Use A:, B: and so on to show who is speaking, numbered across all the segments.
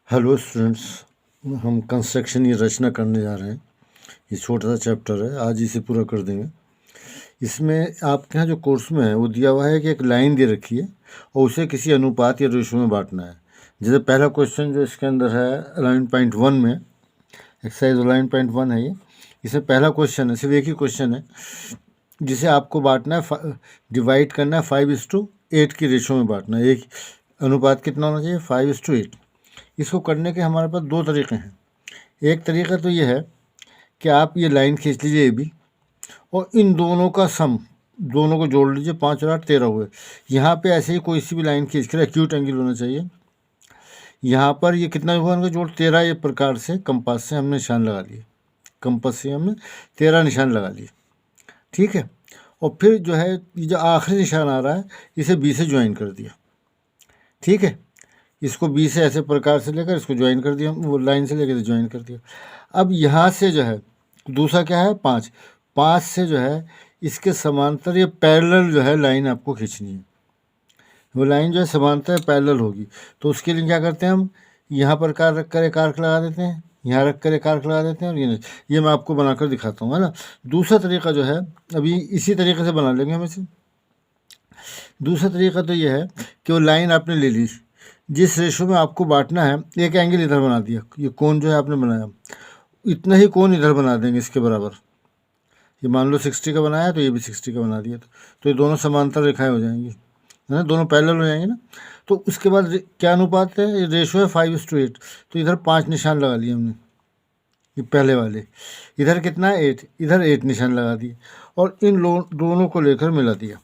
A: Hello students, हम construction की रचना करने जा रहे हैं। ये छोटा सा चैप्टर है, आज इसे पूरा कर देंगे। इसमें आपके यहाँ जो कोर्स में है वो दिया हुआ है कि एक लाइन दे रखी है और उसे किसी अनुपात या रेशो में बांटना है। जैसे पहला क्वेश्चन जो इसके अंदर है लाइन पॉइंट 1 में, एक्सरसाइज लाइन पॉइंट 1 है ये। इसमें पहला क्वेश्चन है, सिर्फ एक ही क्वेश्चन है जिसे आपको बांटना है, डिवाइड करना है 5:8 की रेशो में बांटना है। एक अनुपात कितना होना चाहिए? 5:8। इसको करने के हमारे पास दो तरीके हैं। एक तरीका तो ये है कि आप ये लाइन खींच लीजिए ये भी, और इन दोनों का सम, दोनों को जोड़ लीजिए। 5 और 8 13 हुए। यहाँ पे ऐसे ही कोई सी भी लाइन खींच कर एक्यूट एंगल होना चाहिए। यहाँ पर ये कितना हुआ इनका जोड़? 13। ये प्रकार से कंपास से हमने निशान लगा लिए, कंपास से हमने 13 निशान लगा लिए, ठीक है। और फिर जो है ये जो आखिरी निशान आ रहा है इसे बी से ज्वाइन कर दिया, ठीक है। इसको बी से ऐसे प्रकार से लेकर इसको ज्वाइन कर दिया, वो लाइन से लेकर ज्वाइन कर दिया। अब यहाँ से जो है दूसरा क्या है? 5 से जो है इसके समांतर ये पैरेलल जो है लाइन आपको खींचनी है। वो लाइन जो है समांतर पैरेलल होगी, तो उसके लिए क्या करते हैं हम? यहाँ पर कार रख कर एक आर्क लगा देते हैं, यहाँ रख कर एक आर्क लगा देते हैं, और ये मैं आपको बनाकर दिखाता हूँ, है ना। दूसरा तरीका जो है, अभी इसी तरीके से बना लेंगे हम इसे। दूसरा तरीका तो ये है कि वो लाइन आपने ले ली, जिस रेशो में आपको बांटना है, एक एंगल इधर बना दिया, ये कोण जो है आपने बनाया, इतना ही कोण इधर बना देंगे इसके बराबर। ये मान लो 60 का बनाया तो ये भी 60 का बना दिया, तो ये दोनों समांतर रेखाएं हो जाएंगी, है ना, दोनों पैरेलल हो जाएंगे ना। तो उसके बाद क्या अनुपात है? ये रेशो है 5:8, तो इधर 5 निशान लगा लिए हमने, ये पहले वाले। इधर कितना है? 8, इधर 8 निशान लगा दिए, और इन दोनों को लेकर मिला दिया।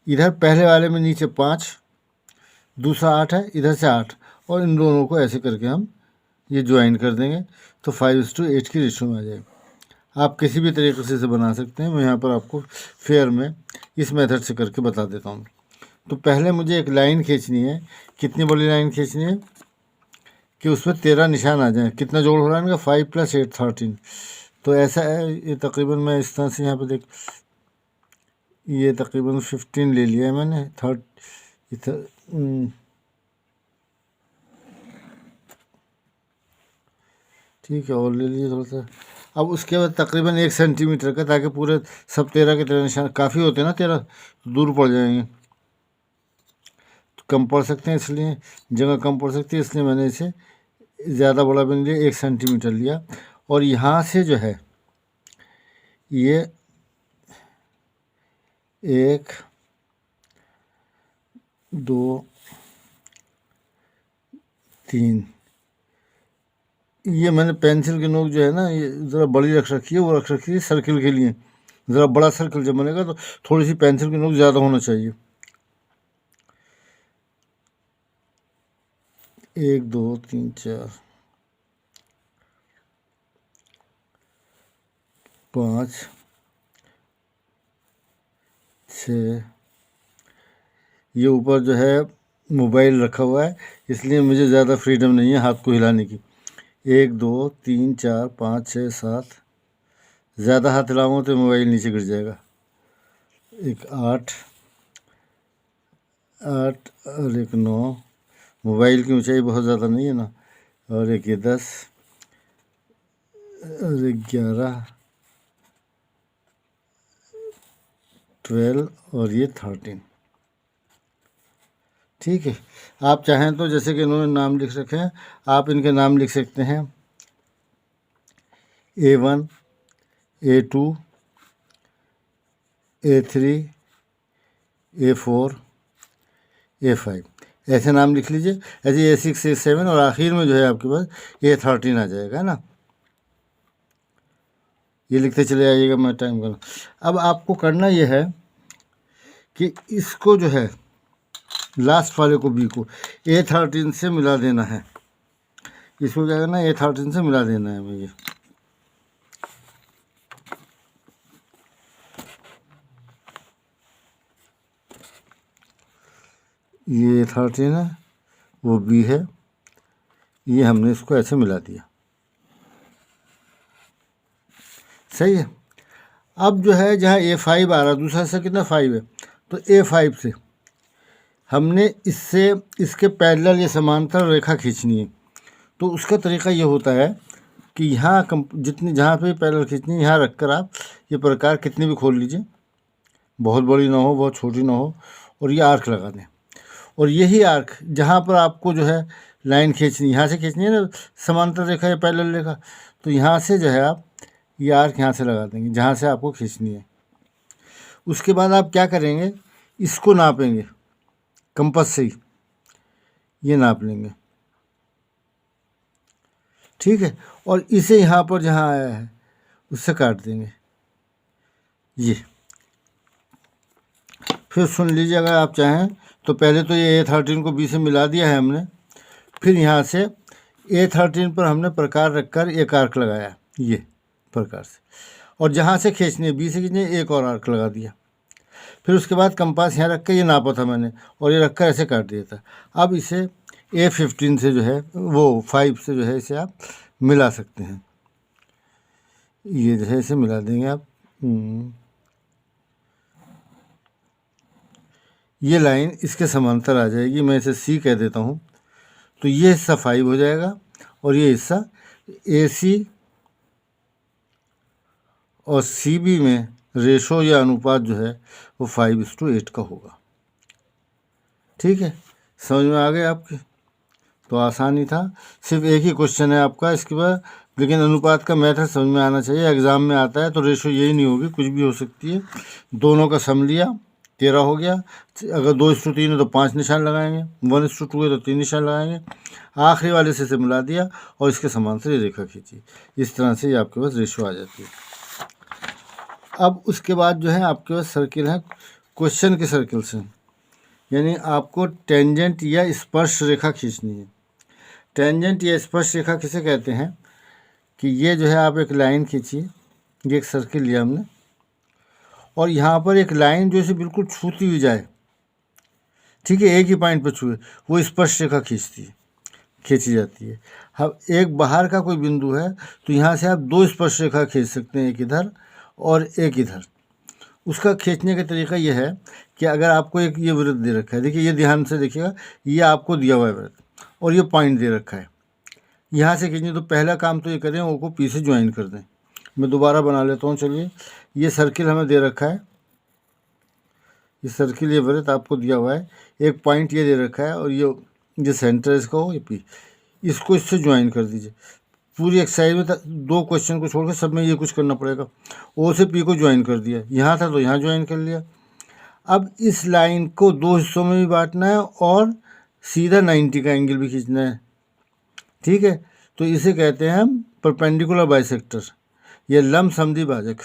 A: इधर पहले वाले में नीचे 5, दूसरा 8 है, इधर से 8, और इन दोनों को ऐसे करके हम ये ज्वाइन कर देंगे, तो 5:8 की रेशो में आ जाएगा। आप किसी भी तरीके से इसे बना सकते हैं, मैं यहाँ पर आपको फेयर में इस मेथड से करके बता देता हूँ। तो पहले मुझे एक लाइन खींचनी है। कितनी बड़ी लाइन खींचनी है कि उसमें 13 निशान आ जाएँ। कितना जोड़ हो रहा है इनका? 5 + 8 13। तो ऐसा है, ये तकरीबन मैं इस तरह से यहाँ पर देख, ये तकरीबन 15 ले लिया है मैंने, ठीक है, और ले लीजिए थोड़ा सा। अब उसके बाद तकरीबन 1 सेंटीमीटर का, ताकि पूरे सब 13 के 13 निशान काफ़ी होते हैं ना, 13 तो दूर पड़ जाएंगे, तो कम पड़ सकते हैं, इसलिए जगह कम पड़ सकती है, इसलिए मैंने इसे ज़्यादा बड़ा बन लिया, 1 सेंटीमीटर लिया। और यहाँ से जो है ये 1 2 3, ये मैंने पेंसिल की नोक जो है ना, ये ज़रा बड़ी रख रखी है, वो रख रखी है सर्किल के लिए। ज़रा बड़ा सर्कल जब बनेगा तो थोड़ी सी पेंसिल की नोक ज़्यादा होना चाहिए। 1 2 3 4 5 6। ये ऊपर जो है मोबाइल रखा हुआ है, इसलिए मुझे ज़्यादा फ्रीडम नहीं है हाथ को हिलाने की। 1 2 3 4 5 6 7, ज़्यादा हाथ हिलाऊंगा तो मोबाइल नीचे गिर जाएगा। एक 8 और एक 9, मोबाइल की ऊंचाई बहुत ज़्यादा नहीं है ना। और एक ये 10 और एक 11 12 और ये 13, ठीक है। आप चाहें तो जैसे कि इन्होंने नाम लिख रखे हैं, आप इनके नाम लिख सकते हैं। A1 A2 A3 A4 A5, ऐसे नाम लिख लीजिए। ऐसे A6 A7, और आखिर में जो है आपके पास A13 आ जाएगा ना। ये लिखते चले आइएगा, मैं टाइम कर। अब आपको करना ये है कि इसको जो है लास्ट वाले को, बी को, A13 से मिला देना है। इसको क्या करना है? A13 से मिला देना है मुझे। ये A13 है, वो B है, ये हमने इसको ऐसे मिला दिया, सही है। अब जो है जहाँ A5 आ रहा, दूसरा से कितना 5 है, तो A5 से हमने इससे इसके पैरेलल ये समांतर रेखा खींचनी है। तो उसका तरीका ये होता है कि यहाँ जितनी जहाँ पे पैरेलल खींचनी है यहाँ रख कर आप ये प्रकार कितनी भी खोल लीजिए, बहुत बड़ी ना हो बहुत छोटी ना हो, और ये आर्क लगा दें। और यही आर्क जहाँ पर आपको जो है लाइन खींचनी, यहाँ से खींचनी है ना समांतर रेखा या पैरेलल रेखा, तो यहाँ से जो है आप ये आर्क यहाँ से लगा देंगे जहाँ से आपको खींचनी है। उसके बाद आप क्या करेंगे, इसको नापेंगे कंपास से ही, ये नाप लेंगे, ठीक है। और इसे यहाँ पर जहाँ आया है उससे काट देंगे ये। फिर सुन लीजिए, अगर आप चाहें तो पहले तो ये A13 को B से मिला दिया है हमने, फिर यहाँ से A13 पर हमने प्रकार रखकर एक आर्क लगाया ये प्रकार से, और जहाँ से खींचनी है B से खींचनी है एक और आर्क लगा दिया। फिर उसके बाद कंपास यहाँ रख कर ये नापा था मैंने, और ये रखकर ऐसे काट दिया था। अब इसे A15 से जो है वो 5 से जो है इसे आप मिला सकते हैं, ये जो है इसे मिला देंगे आप। ये लाइन इसके समांतर आ जाएगी, मैं इसे C कह देता हूँ, तो ये हिस्सा 5 हो जाएगा और ये हिस्सा AC और CB में रेशो या अनुपात जो है वो 5:8 का होगा, ठीक है। समझ में आ गए आपके? तो आसान ही था, सिर्फ एक ही क्वेश्चन है आपका इसके बाद, लेकिन अनुपात का मेथड समझ में आना चाहिए। एग्ज़ाम में आता है तो रेशो यही नहीं होगी, कुछ भी हो सकती है। दोनों का सम लिया 13 हो गया, अगर 2:3 है तो 5 निशान लगाएंगे, 1:2 है तो 3 निशान लगाएंगे, आखिरी वाले से मिला दिया और इसके समांतर रेखा खींची। इस तरह से ये आपके पास रेशो आ जाती है। अब उसके बाद जो है आपके पास सर्किल है क्वेश्चन के सर्किल से, यानी आपको टेंजेंट या स्पर्श रेखा खींचनी है। टेंजेंट या स्पर्श रेखा किसे कहते हैं कि ये जो है आप एक लाइन खींचिए, ये एक सर्किल लिया हमने, और यहाँ पर एक लाइन जो इसे बिल्कुल छूती हुई जाए, ठीक है, एक ही पॉइंट पर छुए, वो स्पर्श रेखा खींची जाती है। अब एक बाहर का कोई बिंदु है तो यहाँ से आप 2 स्पर्श रेखा खींच सकते हैं, एक इधर और एक इधर। उसका खींचने का तरीका यह है कि अगर आपको एक ये वृत्त दे रखा है, देखिए ये ध्यान से देखिएगा, ये आपको दिया हुआ है वृत्त और ये पॉइंट दे रखा है, यहाँ से खींचने। तो पहला काम तो ये करें, वो को पी से ज्वाइन कर दें। मैं दोबारा बना लेता हूँ, चलिए। ये सर्किल हमें दे रखा है, ये सर्किल, ये वृत्त आपको दिया हुआ है, एक पॉइंट ये दे रखा है और ये सेंटर इसका हो, ये पी, इसको इससे ज्वाइन कर दीजिए। पूरी एक्सरसाइज में 2 क्वेश्चन को छोड़कर सब में ये कुछ करना पड़ेगा। ओ से पी को ज्वाइन कर दिया, यहाँ था तो यहाँ ज्वाइन कर लिया। अब इस लाइन को 2 हिस्सों में भी बांटना है और सीधा 90 का एंगल भी खींचना है, ठीक है। तो इसे कहते हैं हम परपेंडिकुलर बाइसेक्टर या लंब समद्विभाजक।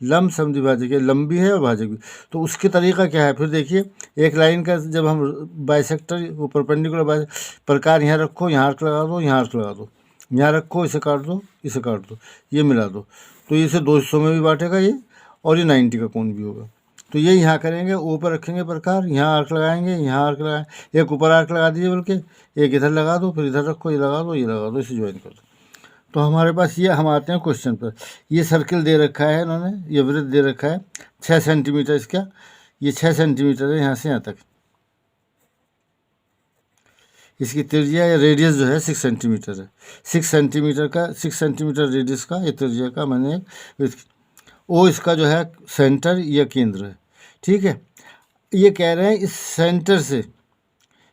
A: लंब समद्विभाजक, ये लंबी है और भाजक भी। तो उसके तरीका क्या है, फिर देखिए, एक लाइन का जब हम बाइसेक्टर, वो परपेंडिकुलर प्रकार यहाँ रखो, यहाँ आर्क लगा दो, यहाँ आर्क लगा दो, यहाँ रखो, इसे काट दो, इसे काट दो, ये मिला दो, तो इसे 2 हिस्सों में भी बांटेगा ये, और ये 90 का कोण भी होगा। तो ये यहाँ करेंगे, ऊपर रखेंगे प्रकार, यहाँ आर्क लगाएंगे, यहाँ आर्क लगाएंगे, एक ऊपर आर्क लगा दीजिए, बल्कि एक इधर लगा दो, फिर इधर रखो, ये लगा दो, ये लगा दो, इसे ज्वाइन कर दो। तो हमारे पास ये, हम आते हैं क्वेश्चन पर। ये सर्किल दे रखा है इन्होंने, ये वृत्त दे रखा है 6 सेंटीमीटर इसका, ये 6 सेंटीमीटर है यहाँ से यहाँ तक। इसकी त्रिज्या या रेडियस जो है 6 सेंटीमीटर है। 6 सेंटीमीटर रेडियस का ये त्रिज्या का मैंने ओ इसका जो है सेंटर या केंद्र है, ठीक है। ये कह रहे हैं इस सेंटर से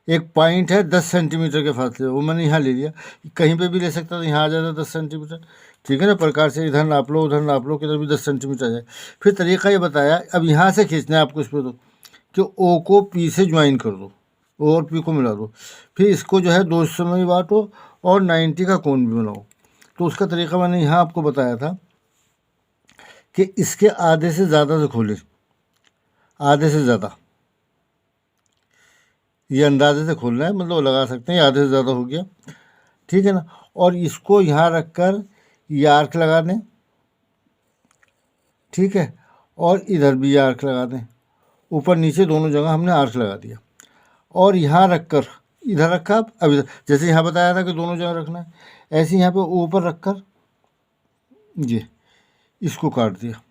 A: एक पॉइंट है 10 सेंटीमीटर के फासले, वो मैंने यहाँ ले लिया, कहीं पे भी ले सकता था, यहाँ आ जाता 10 सेंटीमीटर, ठीक है ना। प्रकार से इधर नाप लो, उधर नाप लो, किधर भी 10 सेंटीमीटर आ जाए। फिर तरीका ये बताया, अब यहाँ से खींचना है आपको इस पर, तो कि ओ को पी से ज्वाइन कर दो, ओ और पी को मिला दो, फिर इसको जो है 2 हिस्सों में भी बांटो और 90 का कोण भी बनाओ। तो उसका तरीका मैंने यहाँ आपको बताया था कि इसके आधे से ज़्यादा से खोलें, आधे से ज़्यादा, ये अंदाजे से खोलना है, मतलब लगा सकते हैं आधे से ज़्यादा हो गया, ठीक है ना। और इसको यहाँ रख कर ये आर्क लगा दें, ठीक है, और इधर भी ये आर्क लगा दें, ऊपर नीचे दोनों जगह हमने आर्क लगा दिया। और यहाँ रख कर इधर रखा, अब इधर, जैसे यहाँ बताया था कि दोनों जगह रखना है, ऐसे यहाँ पे ऊपर रख कर ये इसको काट दिया,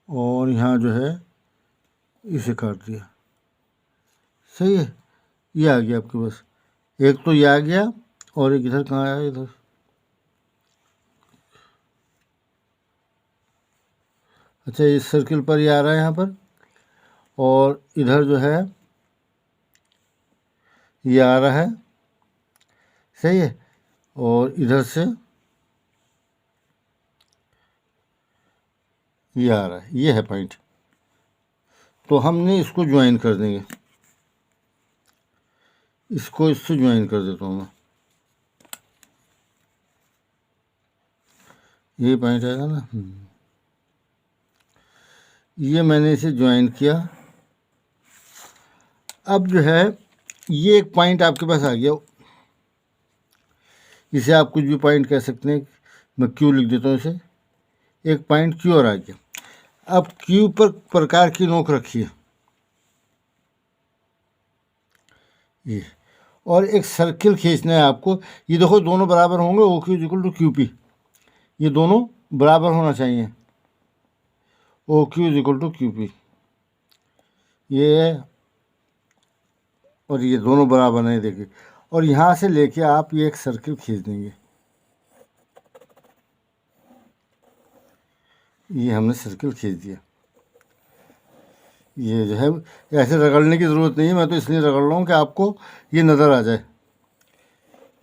A: और यहाँ जो है इसे काट दिया, सही है। ये आ गया आपके पास एक तो ये आ गया और एक इधर कहाँ आया, इधर अच्छा इस सर्किल पर ये आ रहा है यहाँ पर, और इधर जो है ये आ रहा है, सही है, और इधर से ये आ रहा है, ये है पॉइंट। तो हमने इसको ज्वाइन कर देंगे, इसको इससे ज्वाइन कर देता हूँ मैं, ये पॉइंट आएगा ना, ये मैंने इसे ज्वाइन किया। अब जो है ये एक पॉइंट आपके पास आ गया, इसे आप कुछ भी पॉइंट कह सकते हैं, मैं क्यू लिख देता हूँ इसे, एक पॉइंट क्यू और आ गया। अब क्यू पर प्रकार की नोक रखिए ये, और एक सर्किल खींचना है आपको। ये देखो दोनों बराबर होंगे, O Q equal to Q P, ये दोनों बराबर होना चाहिए, O Q equal to Q P, ये और ये दोनों बराबर नहीं, देखिए। और यहाँ से लेके आप ये एक सर्किल खींच देंगे, ये हमने सर्किल खींच दिया। ये जो है ऐसे रगड़ने की ज़रूरत नहीं है, मैं तो इसलिए रगड़ रहा हूँ कि आपको ये नज़र आ जाए।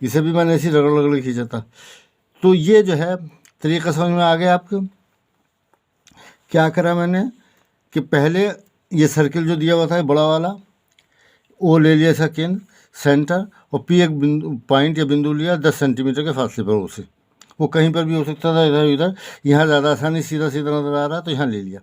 A: इसे भी मैंने ऐसी रगड़ रगड़ खींचा था। तो ये जो है तरीका समझ में आ गया आपको। क्या करा मैंने कि पहले ये सर्किल जो दिया हुआ था बड़ा वाला, वो ले लिया इसका केंद्र सेंटर, और पी एक बिंदु पॉइंट या बिंदु लिया 10 सेंटीमीटर के फासले पर, उसे वो कहीं पर भी हो सकता था, इधर उधर। यहाँ ज़्यादा आसानी सीधा सीधा नज़र आ रहा तो यहाँ ले लिया।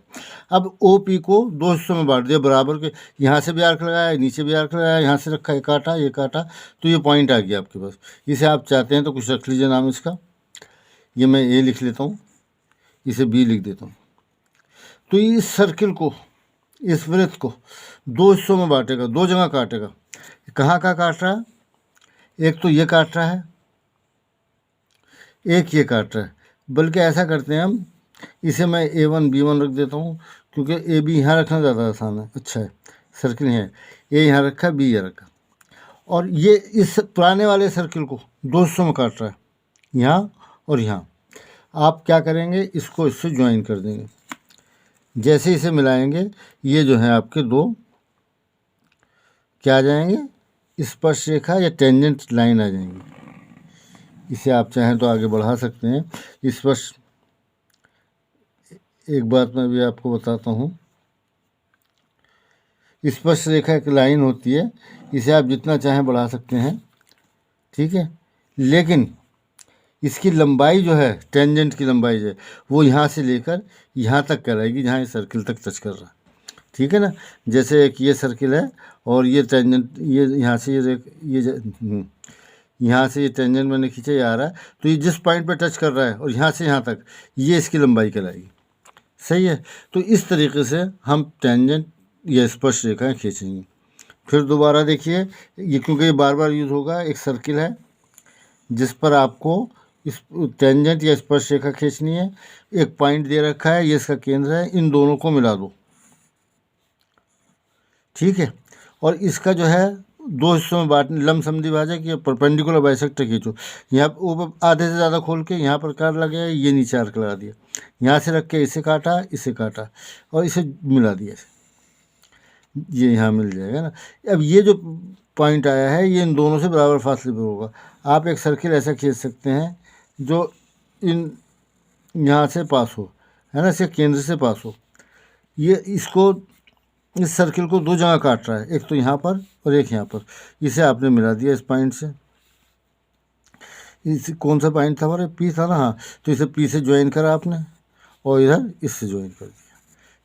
A: अब ओ पी को दो हिस्सों में बांट दिया बराबर के, यहाँ से भी आर्क लगाया, नीचे भी आर्क लगाया, यहाँ से रखा, ये काटा, ये काटा, तो ये पॉइंट आ गया आपके पास। इसे आप चाहते हैं तो कुछ रख लीजिए नाम इसका, ये मैं ए लिख लेता हूँ, इसे बी लिख देता हूँ। तो इस सर्किल को, इस वृत्त को दो हिस्सों में बांटेगा, दो जगह काटेगा। कहाँ कहाँ काट रहा है, एक तो ये काट रहा है, एक ये काट रहा है। बल्कि ऐसा करते हैं हम, इसे मैं A1 B1 रख देता हूँ, क्योंकि ए बी यहाँ रखना ज़्यादा आसान है, अच्छा है। सर्किल है, ए यहाँ रखा, बी यहाँ रखा, और ये इस पुराने वाले सर्किल को दो हिस्सों में काट रहा है, यहाँ और यहाँ। आप क्या करेंगे, इसको इससे ज्वाइन कर देंगे। जैसे इसे मिलाएंगे, ये जो है आपके दो क्या आ जाएंगे, स्पर्श रेखा या टेंजेंट लाइन आ जाएंगी। इसे आप चाहें तो आगे बढ़ा सकते हैं। स्पर्श, एक बात मैं भी आपको बताता हूँ, स्पर्श रेखा एक लाइन होती है, इसे आप जितना चाहें बढ़ा सकते हैं, ठीक है। लेकिन इसकी लंबाई जो है, टेंजेंट की लंबाई जो है, वो यहाँ से लेकर यहाँ तक कहलाएगी, जहाँ ये सर्किल तक टच कर रहा है, ठीक है ना। जैसे एक ये सर्किल है और ये टेंजेंट, ये यहाँ से यहाँ से ये टेंजेंट मैंने खींचा, ये आ रहा है, तो ये जिस पॉइंट पे टच कर रहा है और यहाँ से यहाँ तक, ये इसकी लंबाई कहलाएगी, सही है। तो इस तरीके से हम टेंजेंट या स्पर्श रेखाएं खींचेंगे। फिर दोबारा देखिए, ये क्योंकि ये बार बार यूज़ होगा, एक सर्किल है जिस पर आपको इस टेंजेंट या स्पर्श रेखा खींचनी है। एक पॉइंट दे रखा है, ये इसका केंद्र है, इन दोनों को मिला दो, ठीक है। और इसका जो है दो हिस्सों में बांट, लमसम द्विभाजक या परपेंडिकुलर बाइसेक्टर खींचो। यहाँ ऊपर आधे से ज़्यादा खोल के यहाँ पर काट लगा, ये नीचे आर्क लगा दिया, यहाँ से रख के इसे काटा और इसे मिला दिया, ये यहाँ मिल जाएगा ना। अब ये जो पॉइंट आया है, ये इन दोनों से बराबर फासले पर होगा। आप एक सर्किल ऐसा खींच सकते हैं जो इन यहाँ से पास हो, है ना, इसके केंद्र से पास हो। ये इसको, इस सर्किल को दो जगह काट रहा है, एक तो यहाँ पर और एक यहाँ पर। इसे आपने मिला दिया इस पॉइंट से। इस कौन सा पॉइंट था हमारे, पी था ना, हाँ। तो इसे पी से ज्वाइन करा आपने और इधर इससे ज्वाइन कर दिया।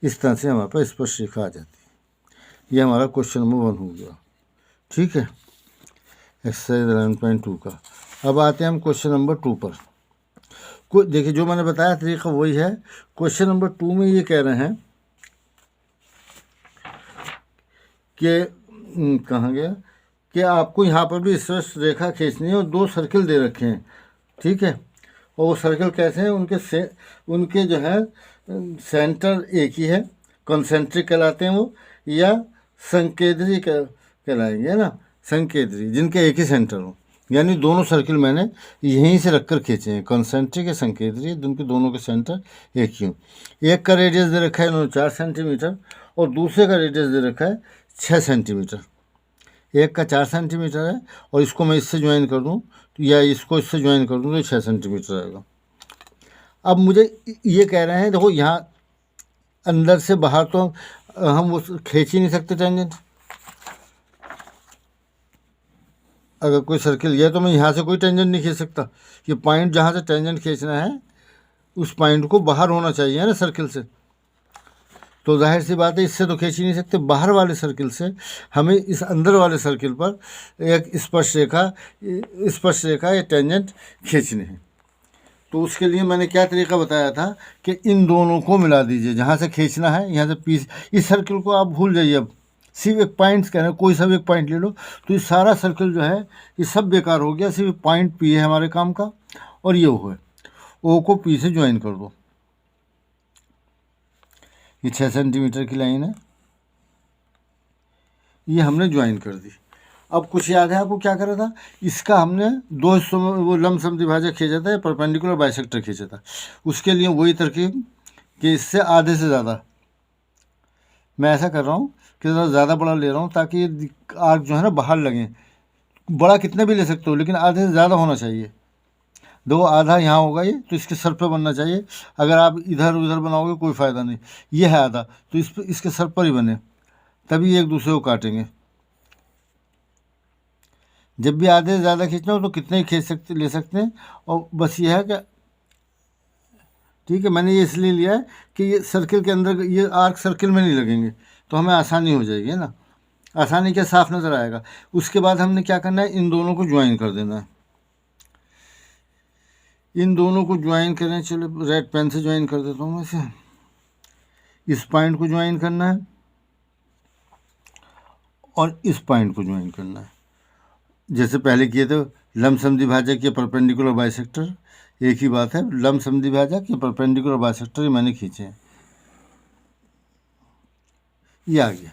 A: इस तरह से हमारे पास स्पर्श रेखा आ जाती है। ये हमारा क्वेश्चन नंबर 1 हो गया, ठीक है, एक्सरसाइज 11.2 का। अब आते हैं हम क्वेश्चन नंबर 2 पर। देखिए जो मैंने बताया तरीका वही है। क्वेश्चन नंबर 2 में ये कह रहे हैं कि कहाँ गया, कि आपको यहाँ पर भी स्पर्श रेखा खींचनी है और दो सर्किल दे रखे हैं, ठीक है। और वो सर्किल कैसे हैं, उनके जो है सेंटर एक ही है, कंसेंट्रिक कहलाते हैं वो, या संकेंद्री कहलाएंगे, है ना। संकेंद्रीय जिनके एक ही सेंटर हो, यानी दोनों सर्किल मैंने यहीं से रखकर खींचे हैं, कॉन्सेंट्रिक है संकेंद्रीय, जिनके दोनों के सेंटर एक ही हो। एक का रेडियस दे रखा है इन्होंने 4 सेंटीमीटर और दूसरे का रेडियस दे रखा है 6 सेंटीमीटर। एक का 4 सेंटीमीटर है और इसको मैं इससे ज्वाइन कर दूं तो या इसको इससे ज्वाइन कर दूं तो 6 सेंटीमीटर आएगा। अब मुझे ये कह रहे हैं, देखो यहाँ अंदर से बाहर तो हम वो खींच ही नहीं सकते टेंजेंट। अगर कोई सर्किल ये तो मैं यहाँ से कोई टेंजेंट नहीं खींच सकता, ये पॉइंट जहाँ से टेंजेंट खींचना है उस पॉइंट को बाहर होना चाहिए ना सर्किल से। तो जाहिर सी बात है इससे तो खींच ही नहीं सकते, बाहर वाले सर्किल से हमें इस अंदर वाले सर्किल पर एक स्पर्श रेखा या टेंजेंट खींचनी है। तो उसके लिए मैंने क्या तरीका बताया था कि इन दोनों को मिला दीजिए, जहाँ से खींचना है यहाँ से पीस, इस सर्किल को आप भूल जाइए, अब सिर्फ एक पॉइंट कहना, कोई सा भी एक पॉइंट ले लो तो ये सारा सर्किल जो है ये सब बेकार हो गया, सिर्फ पॉइंट पी है हमारे काम का और ये ओ है, ओ को पी से ज्वाइन कर दो। ये 6 सेंटीमीटर की लाइन है, ये हमने ज्वाइन कर दी। अब कुछ याद है आपको क्या करा था, इसका हमने दो हिस्सों में वो लंबसम द्विभाजक खींचा था, परपेंडिकुलर बाइसेक्टर खींचा था। उसके लिए वही तरकीब कि इससे आधे से ज़्यादा मैं ऐसा कर रहा हूँ कि ज़्यादा बड़ा ले रहा हूँ ताकि आर्क जो है ना बाहर लगे। बड़ा कितना भी ले सकते हो लेकिन आधे से ज़्यादा होना चाहिए। देखो आधा यहाँ होगा ये तो इसके सर पे बनना चाहिए, अगर आप इधर उधर बनाओगे कोई फ़ायदा नहीं। ये है आधा तो इसके सर पर ही बने, तभी एक दूसरे को काटेंगे। जब भी आधे से ज़्यादा खींचना हो तो कितने ही ले सकते हैं। और बस ये है कि ठीक है, मैंने ये इसलिए लिया है कि ये सर्किल के अंदर ये आर्क सर्किल में नहीं लगेंगे तो हमें आसानी हो जाएगी, है ना, आसानी क्या साफ नज़र आएगा। उसके बाद हमने क्या करना है, इन दोनों को ज्वाइन कर देना है। इन दोनों को ज्वाइन करें, चलो रेड पेन से ज्वाइन कर देता हूँ मैं इसे। इस पॉइंट को ज्वाइन करना है और इस पॉइंट को ज्वाइन करना है, जैसे पहले किए थे लंबसम द्विभाजक या परपेंडिकुलर बाइसेक्टर। एक ही बात है, लंबसम द्विभाजक या परपेंडिकुलर बाइसेक्टर मैंने खींचे हैं। ये आ गया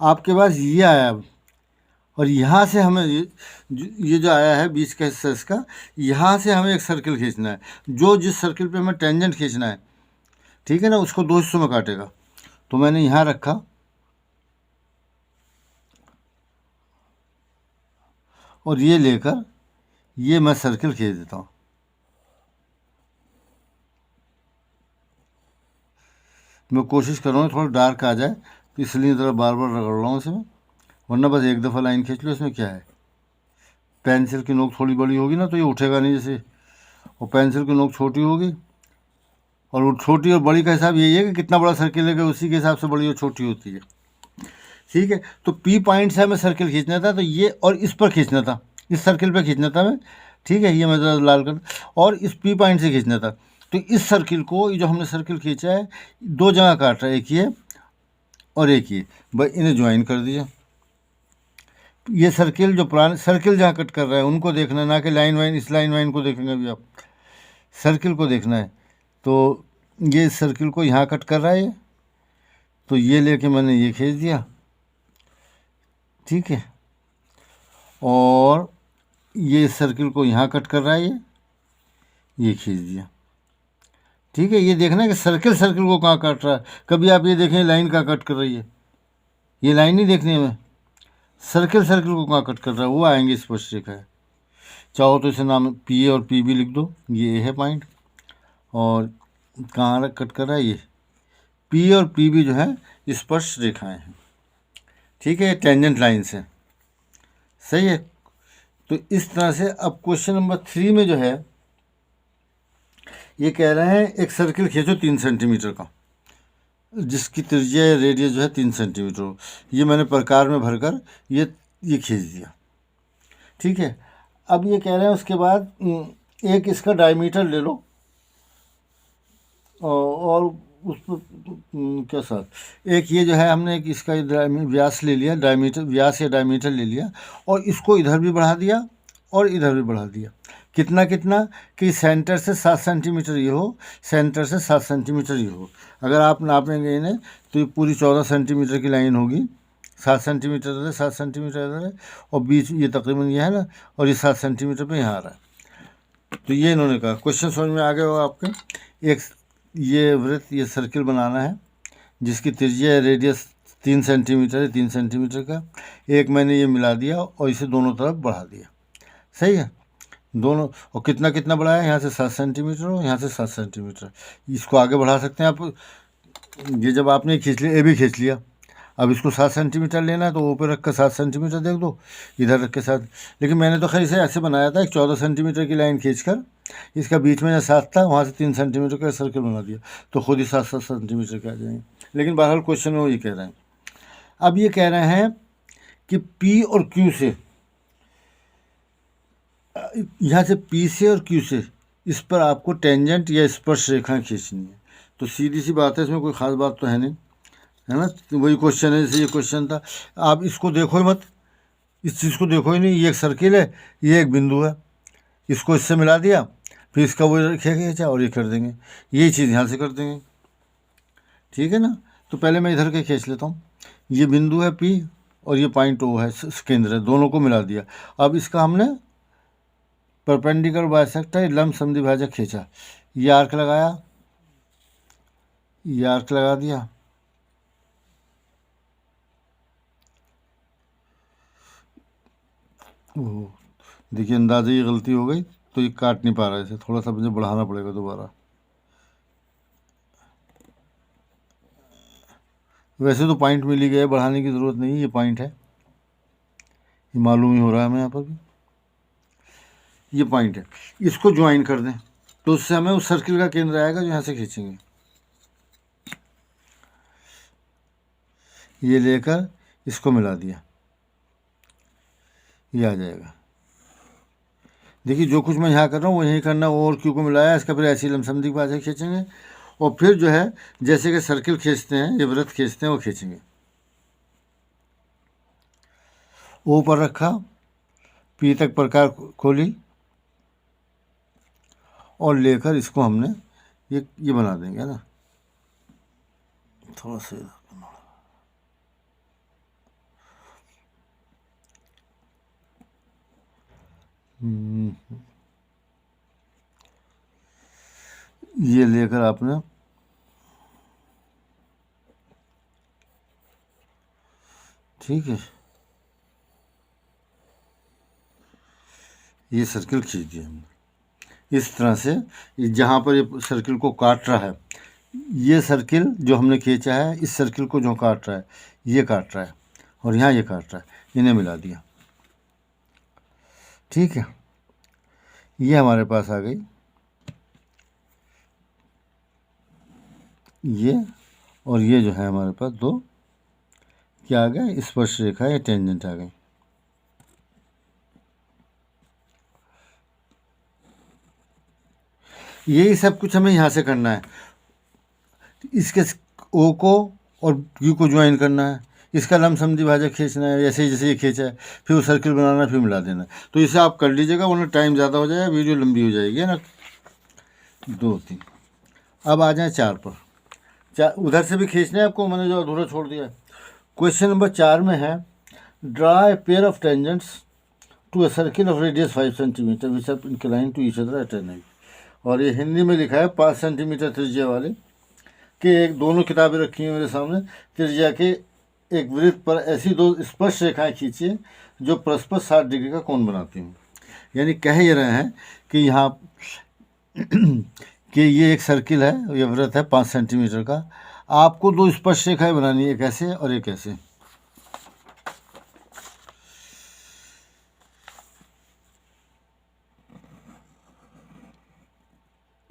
A: आपके पास, ये आया। और यहाँ से हमें ये जो आया है बीच का हिस्सा इसका, यहाँ से हमें एक सर्किल खींचना है, जो जिस सर्किल पे हमें टेंजेंट खींचना है, ठीक है ना, उसको दो हिस्सों में काटेगा। तो मैंने यहाँ रखा और ये लेकर ये मैं सर्किल खींच देता हूँ। मैं कोशिश कर रहा हूँ थोड़ा डार्क आ जाए तो इसलिए ज़रा बार बार रगड़ रहा हूँ इसमें, वरना बस एक दफ़ा लाइन खींच लो। इसमें क्या है, पेंसिल की नोक थोड़ी बड़ी होगी ना तो ये उठेगा नहीं जैसे, और पेंसिल की नोक छोटी होगी, और वो छोटी और बड़ी का हिसाब यही है कि कितना बड़ा सर्किल है उसी के हिसाब से बड़ी और छोटी होती है। ठीक है, तो पी पॉइंट से हमें सर्किल खींचना था, तो ये और इस पर खींचना था, इस सर्किल पर खींचना था मैं। ठीक है, ये मैं ज़रा लाल कर, और इस पी पॉइंट से खींचना था। तो इस सर्किल को, ये जो हमने सर्किल खींचा है, दो जगह काट रहा है, एक ये और एक ये, बस इन्हें ज्वाइन कर दीजिए। ये सर्किल जो पुराने सर्किल जहाँ कट कर रहा है उनको देखना है, ना कि लाइन वाइन। इस लाइन वाइन को देखेंगे अभी आप, सर्किल को देखना है। तो ये सर्किल को यहाँ कट कर रहा है, तो ये लेके मैंने ये खींच दिया। ठीक है, और ये सर्किल को यहाँ कट कर रहा है, ये खींच दिया। ठीक है, ये देखना है कि सर्किल सर्किल को कहाँ काट रहा है। कभी आप ये देखें लाइन कहाँ कट कर रही है, ये लाइन नहीं देखनी है हमें, सर्किल सर्किल को कहाँ कट कर रहा है वो आएंगे स्पष्ट रेखा है। चाहो तो इसे नाम पी और पी भी लिख दो, ये है पॉइंट, और कहाँ कट कर रहा है, ये पी और पी भी जो है स्पष्ट रेखाएं हैं। ठीक है, टेंजेंट लाइन से, सही है। तो इस तरह से अब क्वेश्चन नंबर 3 में जो है ये कह रहे हैं एक सर्किल खींचो 3 सेंटीमीटर का, जिसकी त्रिज्या या रेडियस जो है 3 सेंटीमीटर हो। ये मैंने प्रकार में भरकर ये खींच दिया। ठीक है, अब ये कह रहे हैं उसके बाद एक इसका डायमीटर ले लो, और उस पर क्या साथ एक ये जो है हमने एक इसका व्यास ले लिया, डायमीटर, व्यास या डायमीटर ले लिया, और इसको इधर भी बढ़ा दिया और इधर भी बढ़ा दिया। कितना कितना कि सेंटर से 7 सेंटीमीटर ये हो, सेंटर से 7 सेंटीमीटर ये हो। अगर आप नापेंगे इन्हें तो ये पूरी 14 सेंटीमीटर की लाइन होगी, 7 सेंटीमीटर इधर है, 7 सेंटीमीटर इधर है, और बीच ये तकरीबन ये है ना, और ये 7 सेंटीमीटर पे यहाँ आ रहा है। तो ये इन्होंने कहा, क्वेश्चन समझ में आ गया होगा आपके। एक ये वृत्त, ये सर्किल बनाना है जिसकी त्रिज्या है, रेडियस 3 सेंटीमीटर है, 3 सेंटीमीटर का। एक मैंने ये मिला दिया और इसे दोनों तरफ बढ़ा दिया, सही है, दोनों। और कितना कितना बढ़ाया, यहाँ से 7 सेंटीमीटर और यहाँ से 7 सेंटीमीटर। इसको आगे बढ़ा सकते हैं आप। ये जब आपने खींच लिया, ये भी खींच लिया, अब इसको 7 सेंटीमीटर लेना है तो ऊपर रख कर 7 सेंटीमीटर देख दो, इधर रख के 7। लेकिन मैंने तो खैर इसे ऐसे बनाया था, एक 14 सेंटीमीटर की लाइन खींचकर इसका बीच में जहाँ 7 था वहाँ से 3 सेंटीमीटर का सर्कल बना दिया, तो खुद ही 7-7 सेंटीमीटर के आ जाएंगे। लेकिन बहरहाल क्वेश्चन में वो ये कह रहे हैं। अब ये कह रहे हैं कि P और Q से, यहाँ से P से और Q से इस पर आपको टेंजेंट या स्पर्श रेखा खींचनी है। तो सीधी सी बात है, इसमें कोई ख़ास बात तो है नहीं, है ना। तो वही क्वेश्चन है जैसे ये क्वेश्चन था। आप इसको देखो ही मत, इस चीज़ को देखो ही नहीं। ये एक सर्किल है, ये एक बिंदु है, इसको इससे मिला दिया, फिर इसका वो खींचा और ये कर देंगे, यही चीज़ यहाँ से कर देंगे, ठीक है ना। तो पहले मैं इधर के खींच लेता हूँ। ये बिंदु है P और ये पॉइंट O है, केंद्र है, दोनों को मिला दिया। अब इसका हमने परपेंडिकुलर बाइसेक्टर लंब समद्विभाजक खींचा, ये आर्क लगाया, ये आर्क लगा दिया, ओह देखिए अंदाजे ये गलती हो गई, तो ये काट नहीं पा रहा है इसे, थोड़ा सा मुझे बढ़ाना पड़ेगा दोबारा। वैसे तो पॉइंट मिल ही गया, बढ़ाने की ज़रूरत नहीं है, ये पॉइंट है, ये मालूम ही हो रहा है हमें यहाँ पर भी, ये पॉइंट है। इसको ज्वाइन कर दें तो उससे हमें उस सर्किल का केंद्र आएगा जो यहाँ से खींचेंगे। ये लेकर इसको मिला दिया, ये आ जाएगा। देखिए जो कुछ मैं यहाँ कर रहा हूँ वो यही करना, वो और Q को मिलाया, इसका फिर ऐसी लंब समद्विभाजक खींचेंगे, और फिर जो है जैसे कि सर्किल खींचते हैं, ये वृत्त खींचते हैं, वो खींचेंगे। O पर रखा, P तक प्रकार खोली, और लेकर इसको हमने ये बना देंगे, है ना। थोड़ा सा ये लेकर आपने ठीक है, ये सर्किल खींच दिया हमने इस तरह से। जहाँ पर ये सर्किल को काट रहा है, ये सर्किल जो हमने खींचा है, इस सर्किल को जो काट रहा है, ये काट रहा है, और यहाँ ये काट रहा है, इन्हें मिला दिया, ठीक है। ये हमारे पास आ गई ये, और ये जो है हमारे पास दो क्या आ गया, स्पर्श रेखा या टेंजेंट आ गई। यही सब कुछ हमें यहाँ से करना है, इसके O को और Q को ज्वाइन करना है, इसका लंब समद्विभाजक खींचना है, जैसे जैसे ये खींचा है, फिर वो सर्किल बनाना, फिर मिला देना। तो इसे आप कर लीजिएगा, वरना टाइम ज़्यादा हो जाएगा, वीडियो लंबी हो जाएगी, है ना। 2 3। अब आ जाए 4 पर। उधर से भी खींचना है आपको, मैंने जो अधूरा छोड़ दिया। क्वेश्चन नंबर 4 में है, draw a pair of tangents to a circle of radius 5 centimetre which are inclined to each other at an angle. और ये हिंदी में लिखा है 5 सेंटीमीटर त्रिज्या वाले के, एक दोनों किताबें रखी हैं मेरे सामने, त्रिज्या के एक वृत्त पर ऐसी 2 स्पर्श रेखाएं खींचिए जो परस्पर 60 डिग्री का कोण बनाती हैं। यानी कह ये रहे हैं कि यहाँ कि ये एक सर्किल है, ये वृत्त है 5 सेंटीमीटर का, आपको 2 स्पर्श रेखाएं बनानी है, एक ऐसे और एक ऐसे।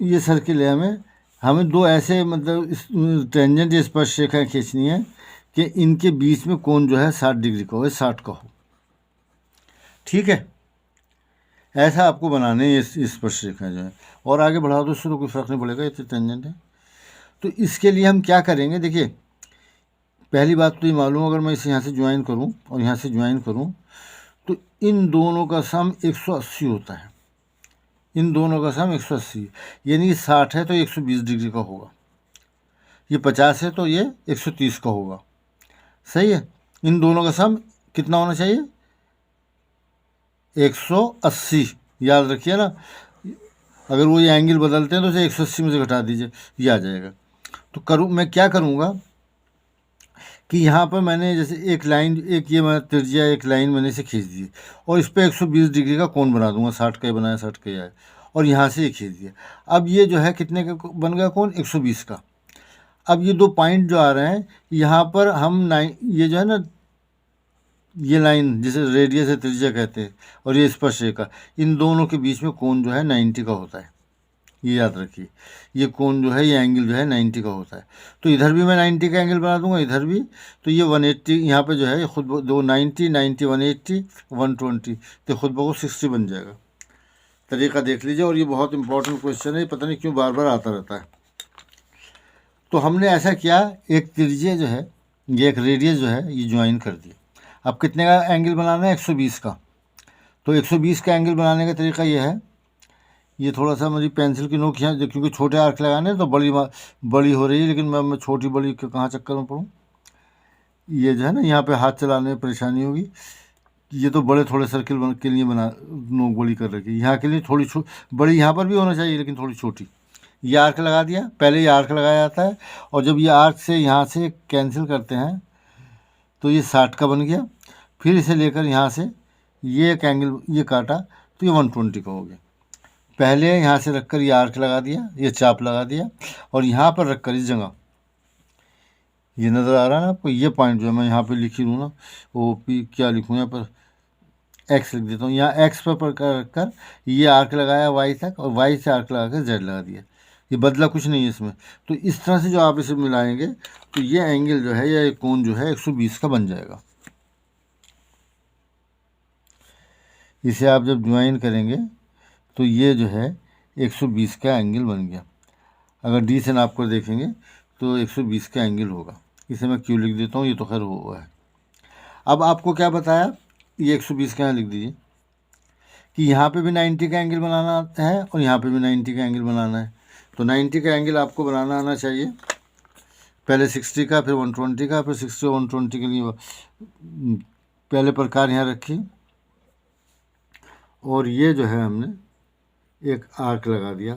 A: ये सर्किल है, हमें 2 ऐसे मतलब टेंजेंट या स्पर्श रेखाएं खींचनी है कि इनके बीच में कोण जो है 60 डिग्री का हो, 60 का हो, ठीक है। ऐसा आपको बनाने ये स्पर्श रेखा जो है, और आगे बढ़ा दो उससे तो कोई फर्क नहीं पड़ेगा, ये तो टेंजेंट है। तो इसके लिए हम क्या करेंगे, देखिए पहली बात तो ये मालूम, अगर मैं इसे यहाँ से ज्वाइन करूँ और यहाँ से ज्वाइन करूँ तो इन दोनों का सम 180 होता है, इन दोनों का सम 180, यानी 60 है तो 120 डिग्री का होगा, ये 50 है तो ये 130 का होगा, सही है। इन दोनों का सम कितना होना चाहिए? 180। याद रखिए ना, अगर वो ये एंगल बदलते हैं तो उसे 180 में से घटा दीजिए, ये आ जाएगा। तो करूँ मैं क्या करूँगा कि यहाँ पर मैंने जैसे एक लाइन, एक ये मैं त्रिज्या एक लाइन मैंने इसे खींच दी और इस पर 120 डिग्री का कोण बना दूंगा। 60 का ही बनाया, 60 का ही आया, और यहाँ से ये खींच दिया। अब ये जो है कितने का बन गया कोण? 120 का। अब ये दो पॉइंट जो आ रहे हैं यहाँ पर हम ये जो है ना, ये लाइन जिसे रेडियस है त्रिज्या कहते हैं, और ये स्पर्शरेखा, इन दोनों के बीच में कोण जो है 90 का होता है। ये याद रखिए, ये कोण जो है, ये एंगल जो है 90 का होता है। तो इधर भी मैं 90 का एंगल बना दूंगा, इधर भी। तो ये 180 यहाँ पे जो है ये खुद दो 90 90 180 120, तो खुद ब 60 बन जाएगा। तरीका देख लीजिए। और ये बहुत इंपॉर्टेंट क्वेश्चन है, पता नहीं क्यों बार बार आता रहता है। तो हमने ऐसा किया, एक त्रिज्या जो है, ये एक रेडियस जो है, ये ज्वाइन कर दी। अब कितने का एंगल बनाना है? 120 का। तो 120 का एंगल बनाने का तरीका ये है, ये थोड़ा सा मुझे पेंसिल की नोक यहाँ, क्योंकि छोटे आर्क लगाने तो बड़ी हो रही है, लेकिन मैं छोटी बड़ी के कहाँ चक्कर में पड़ूँ। ये जो है ना, यहाँ पे हाथ चलाने में परेशानी होगी। ये तो बड़े थोड़े सर्किल के लिए बना, नोक बड़ी कर रखी है। यहाँ के लिए थोड़ी बड़ी यहाँ पर भी होना चाहिए, लेकिन थोड़ी छोटी। ये आर्क लगा दिया, पहले ये आर्क लगाया जाता है, और जब ये आर्क से यहाँ से कैंसिल करते हैं तो ये 60 का बन गया। फिर इसे लेकर यहाँ से ये एक एंगल ये काटा तो ये 120 का हो गया। पहले यहाँ से रखकर ये आर्क लगा दिया, ये चाप लगा दिया, और यहाँ पर रखकर इस जगह, ये नज़र आ रहा है ना आपको, ये पॉइंट जो है मैं यहाँ पे लिखी दूँ ना, ओ पी क्या लिखूँ, यहाँ पर एक्स लिख देता हूँ। यहाँ एक्स पर रखकर ये आर्क लगाया वाई तक, और वाई से आर्क लगा कर जेड लगा दिया। ये बदला कुछ नहीं है इसमें। तो इस तरह से जो आप इसे मिलाएंगे तो ये एंगल जो है, या कोण जो है 120 का बन जाएगा। इसे आप जब ज्वाइन करेंगे तो ये जो है 120 का एंगल बन गया। अगर डी से नाप कर देखेंगे तो 120 का एंगल होगा। इसे मैं क्यों लिख देता हूँ, ये तो खैर हुआ है। अब आपको क्या बताया, ये 120 का यहाँ लिख दीजिए कि यहाँ पे भी 90 का एंगल बनाना आता है और यहाँ पे भी 90 का एंगल बनाना है। तो 90 का एंगल आपको बनाना आना चाहिए। पहले 60 का, फिर 120 का, फिर 60 और 120 के लिए पहले प्रकार यहाँ रखी, और ये जो है हमने एक आर्क लगा दिया।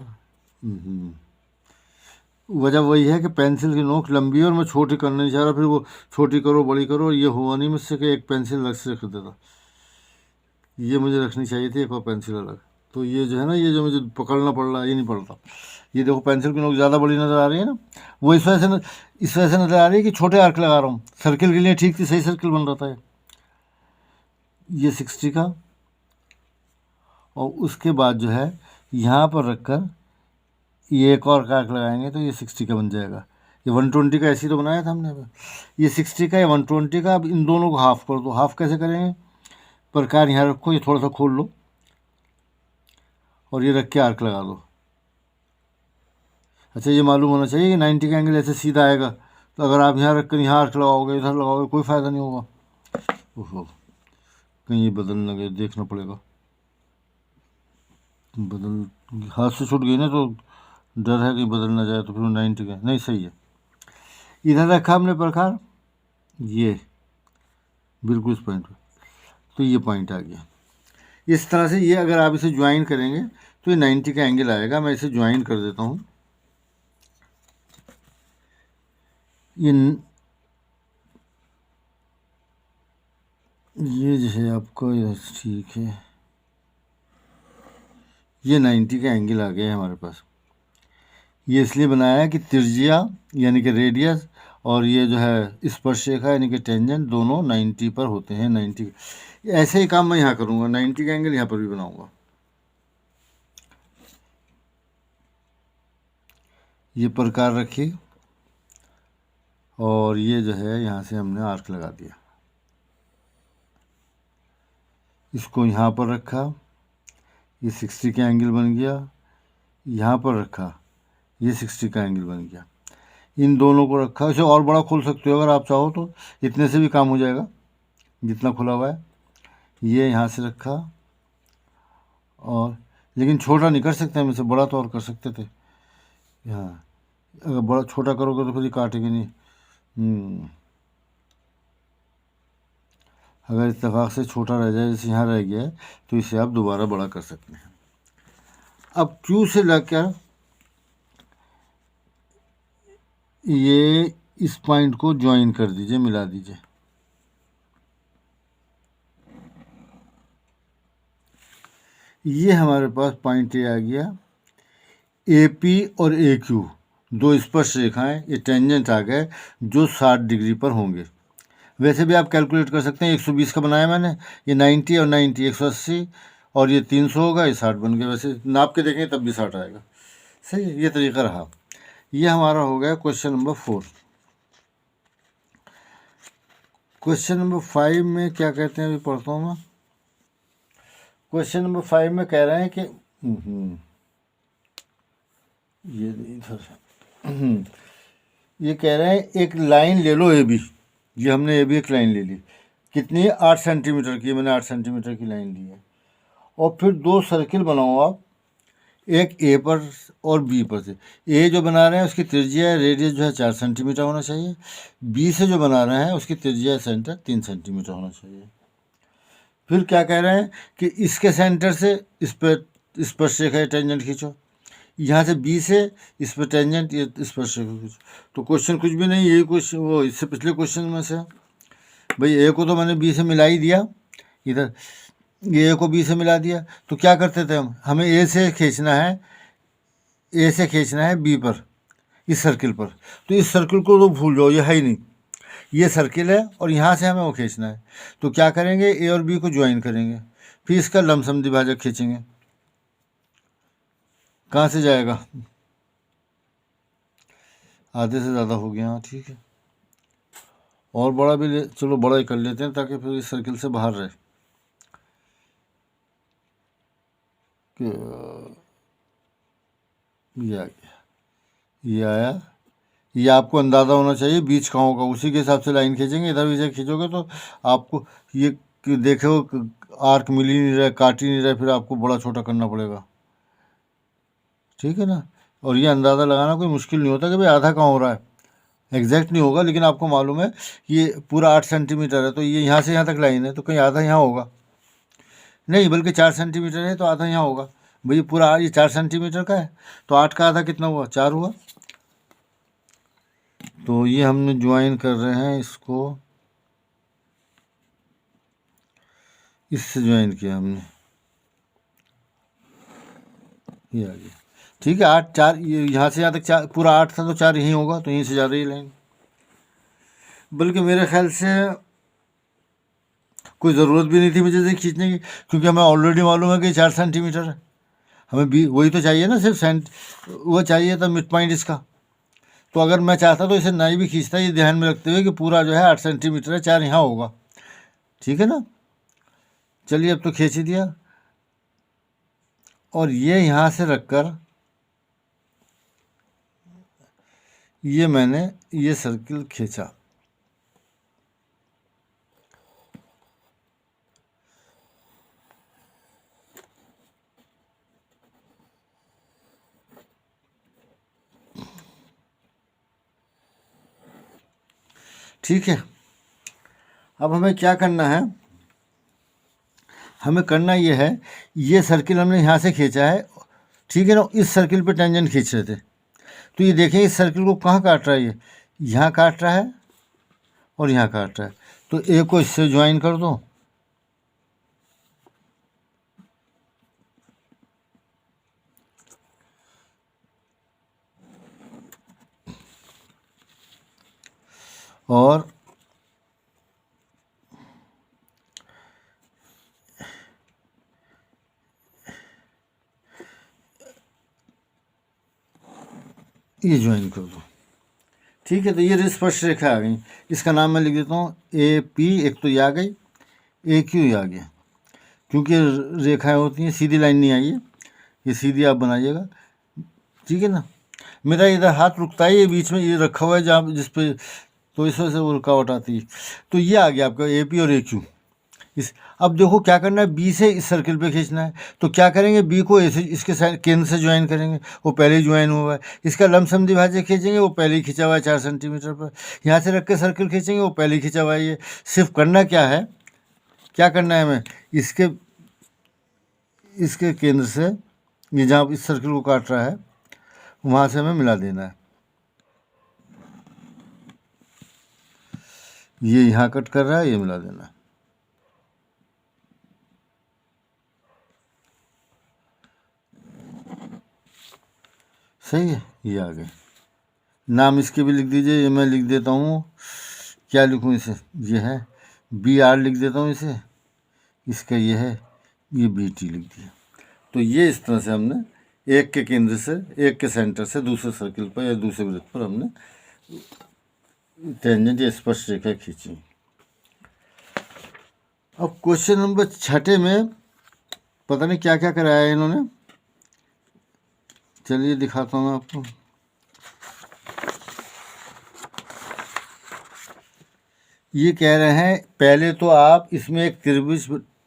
A: वजह वही है कि पेंसिल की नोक लंबी है और मैं छोटी करना नहीं चाह रहा। फिर वो छोटी करो बड़ी करो, ये हुआ नहीं मुझसे कि एक पेंसिल अलग से रख देता। ये मुझे रखनी चाहिए थी एक और पेंसिल अलग। तो ये जो है ना, ये जो मुझे पकड़ना पड़ रहा है, ये नहीं पड़ता। ये देखो पेंसिल की नोक ज़्यादा बड़ी नज़र आ रही है ना, वो इस वजह से नज़र आ रही है कि छोटे आर्क लगा रहा हूँ। सर्किल के लिए ठीक थी, सही सर्किल बन रहा था ये 60 का। और उसके बाद जो है यहाँ पर रखकर ये एक और आर्क लगाएंगे तो ये 60 का बन जाएगा। ये 120 का ऐसे ही तो बनाया था हमने। ये 60 का, या 120 का। अब इन दोनों को हाफ कर दो। हाफ कैसे करेंगे? प्रकार यहाँ रखो, ये थोड़ा सा खोल लो और ये रख के आर्क लगा दो। अच्छा, ये मालूम होना चाहिए कि 90 का एंगल ऐसे सीधा आएगा। तो अगर आप यहाँ रख कर यहाँ आर्क लगाओगे, इधर लगाओगे, कोई फ़ायदा नहीं होगा। ओहो, कहीं ये बदल न गए, देखना पड़ेगा। बदल हाथ से छूट गई ना, तो डर है कि बदल ना जाए, तो फिर 90 का नहीं सही है। इधर रखा हमने प्रकार, ये बिल्कुल इस पॉइंट पर, तो ये पॉइंट आ गया। इस तरह से ये अगर आप इसे ज्वाइन करेंगे तो ये 90 का एंगल आएगा। मैं इसे ज्वाइन कर देता हूँ। ये जो है आपको ठीक है, ये 90 का एंगल आ गया है हमारे पास। ये इसलिए बनाया है कि त्रिज्या यानी कि रेडियस और ये जो है स्पर्शरेखा यानी कि टेंजेंट दोनों 90 पर होते हैं। 90 ऐसे ही काम मैं यहाँ करूँगा, 90 का एंगल यहाँ पर भी बनाऊँगा। ये प्रकार रखिए, और ये जो है यहाँ से हमने आर्क लगा दिया। इसको यहाँ पर रखा, ये 60 का एंगल बन गया। यहाँ पर रखा, ये 60 का एंगल बन गया। इन दोनों को रखा। इसे और बड़ा खोल सकते हो अगर आप चाहो तो, इतने से भी काम हो जाएगा जितना खुला हुआ है। ये यहाँ से रखा, और लेकिन छोटा नहीं कर सकते हम इसे, बड़ा तो और कर सकते थे। हाँ, अगर बड़ा छोटा करोगे तो फिर ये काटेंगे नहीं। अगर इत्तेफाक से छोटा रह जाए, जैसे यहाँ रह गया है, तो इसे आप दोबारा बड़ा कर सकते हैं। अब Q से लेकर ये इस पॉइंट को ज्वाइन कर दीजिए, मिला दीजिए। ये हमारे पास पॉइंट ए आ गया। AP और AQ दो स्पर्श रेखाएं, ये टेंजेंट आ गए जो 60 डिग्री पर होंगे। वैसे भी आप कैलकुलेट कर सकते हैं, 120 का बनाया मैंने, ये 90 और 90 180, और ये 300 होगा, ये 60 बन गया। वैसे नाप के देखेंगे तब भी 60 आएगा। सही है, ये तरीका रहा। ये हमारा हो गया क्वेश्चन नंबर 4। क्वेश्चन नंबर 5 में क्या कहते हैं, अभी पढ़ता हूँ मैं। क्वेश्चन नंबर 5 में कह रहे हैं कि ये इधर ये कह रहे हैं एक लाइन ले लो AB। ये हमने AB एक लाइन ले ली, कितनी है, 8 सेंटीमीटर की। मैंने 8 सेंटीमीटर की लाइन ली है। और फिर दो सर्किल बनाओ आप, एक A पर और B पर से। A जो बना रहे हैं उसकी त्रिज्या रेडियस जो है 4 सेंटीमीटर होना चाहिए। B से जो बना रहे हैं उसकी त्रिज्या सेंटर 3 सेंटीमीटर होना चाहिए। फिर क्या कह रहे हैं कि इसके सेंटर से इस पर स्पर्श रेखा टेंजेंट खींचो, यहाँ से B से इस पर टेंजेंट ये स्पर्श रेखा खींचो। तो क्वेश्चन कुछ भी नहीं, यही कुछ वो इससे पिछले क्वेश्चन में से। भाई A को तो मैंने B से मिला ही दिया, इधर ये A को B से मिला दिया। तो क्या करते थे हम, हमें A से खींचना है, A से खींचना है B पर, इस सर्किल पर। तो इस सर्किल को तो भूल जाओ, ये है ही नहीं, ये सर्किल है और यहाँ से हमें वो खींचना है। तो क्या करेंगे, A और B को ज्वाइन करेंगे, फिर इसका लमसम द्विभाजक खींचेंगे। कहाँ से जाएगा, आधे से ज़्यादा हो गया। हाँ ठीक है, और बड़ा भी चलो बड़ा ही कर लेते हैं ताकि फिर इस सर्किल से बाहर रहे। ये आ गया, ये आया। ये आपको अंदाज़ा होना चाहिए बीच कहाँ होगा, उसी के हिसाब से लाइन खींचेंगे। इधर भी खींचोगे तो आपको ये देखो आर्क मिल ही नहीं रहा, काट ही नहीं रहा, फिर आपको बड़ा छोटा करना पड़ेगा। ठीक है ना। और ये अंदाज़ा लगाना कोई मुश्किल नहीं होता कि भाई आधा कहाँ हो रहा है, एग्जैक्ट नहीं होगा, लेकिन आपको मालूम है ये पूरा 8 सेंटीमीटर है, तो ये यहाँ से यहाँ तक लाइन है, तो कहीं आधा यहाँ होगा नहीं, बल्कि 4 सेंटीमीटर है तो आधा यहाँ होगा। भाई पूरा ये 4 सेंटीमीटर का है, तो 8 का आधा कितना हुआ, 4 हुआ। तो ये हमने ज्वाइन कर रहे हैं, इसको इससे ज्वाइन किया हमने, ये आ गया। ठीक है, 8 4, ये यहाँ से यहाँ तक 4, पूरा 8 था तो 4 यहीं होगा, तो यहीं से जा रही है लाइन। बल्कि मेरे ख्याल से कोई ज़रूरत भी नहीं थी मुझे से खींचने की, क्योंकि हमें ऑलरेडी मालूम है कि 4 सेंटीमीटर है। हमें भी वही तो चाहिए ना, सिर्फ वो चाहिए था मिड पॉइंट इसका। तो अगर मैं चाहता तो इसे नहीं भी खींचता, ये ध्यान में रखते हुए कि पूरा जो है 8 सेंटीमीटर है, 4 यहाँ होगा। ठीक है ना। चलिए अब तो खींच ही दिया, और ये यहाँ से रखकर ये मैंने ये सर्किल खींचा। ठीक है, अब हमें क्या करना है, हमें करना ये है, ये सर्किल हमने यहाँ से खींचा है, ठीक है ना, इस सर्किल पे टेंजेंट खींच रहे थे। तो ये देखें इस सर्किल को कहाँ काट रहा है, ये यहाँ काट रहा है और यहाँ काट रहा है। तो ए को इससे ज्वाइन कर दो, और ये ज्वाइन कर दो। ठीक है, तो ये स्पर्श रेखा आ गई, इसका नाम मैं लिख देता हूँ AP। एक तो ये आ गई, AQ ये आ गया, क्योंकि रेखाएं होती हैं, सीधी लाइन नहीं आई है, ये सीधी आप बनाइएगा। ठीक है ना। मेरा इधर हाथ रुकता है, ये बीच में ये रखा हुआ है जहाँ जिस पे, तो इस वजह से वो रुकावट आती है। तो ये आ गया आपका AP और AQ। इस अब देखो क्या करना है, B से इस सर्किल पे खींचना है। तो क्या करेंगे, B को ऐसे इसके केंद्र से ज्वाइन करेंगे, वो पहले ही ज्वाइन हुआ है। इसका लमसम द्विभाजक खींचेंगे, वो पहले ही खींचा हुआ है 4 सेंटीमीटर पर। यहाँ से रख के सर्किल खींचेंगे, वो पहले ही खींचा हुआ है। ये सिर्फ करना क्या है, क्या करना है हमें, इसके केंद्र से ये जहाँ इस सर्किल को काट रहा है वहाँ से हमें मिला देना है। ये यहाँ कट कर रहा है, ये मिला देना है। सही है, ये आ गए। नाम इसके भी लिख दीजिए, ये मैं लिख देता हूँ, क्या लिखूँ इसे, ये है BR लिख देता हूँ इसे, इसका ये है, ये BT लिख दिया। तो ये इस तरह से हमने एक के केंद्र से, एक के सेंटर से दूसरे सर्किल पर या दूसरे वृत्त पर हमने टेंजेंट या स्पर्श रेखा खींची। अब क्वेश्चन नंबर 6 में पता नहीं क्या क्या कराया है इन्होंने, चलिए दिखाता हूँ आपको। ये कह रहे हैं पहले तो आप इसमें एक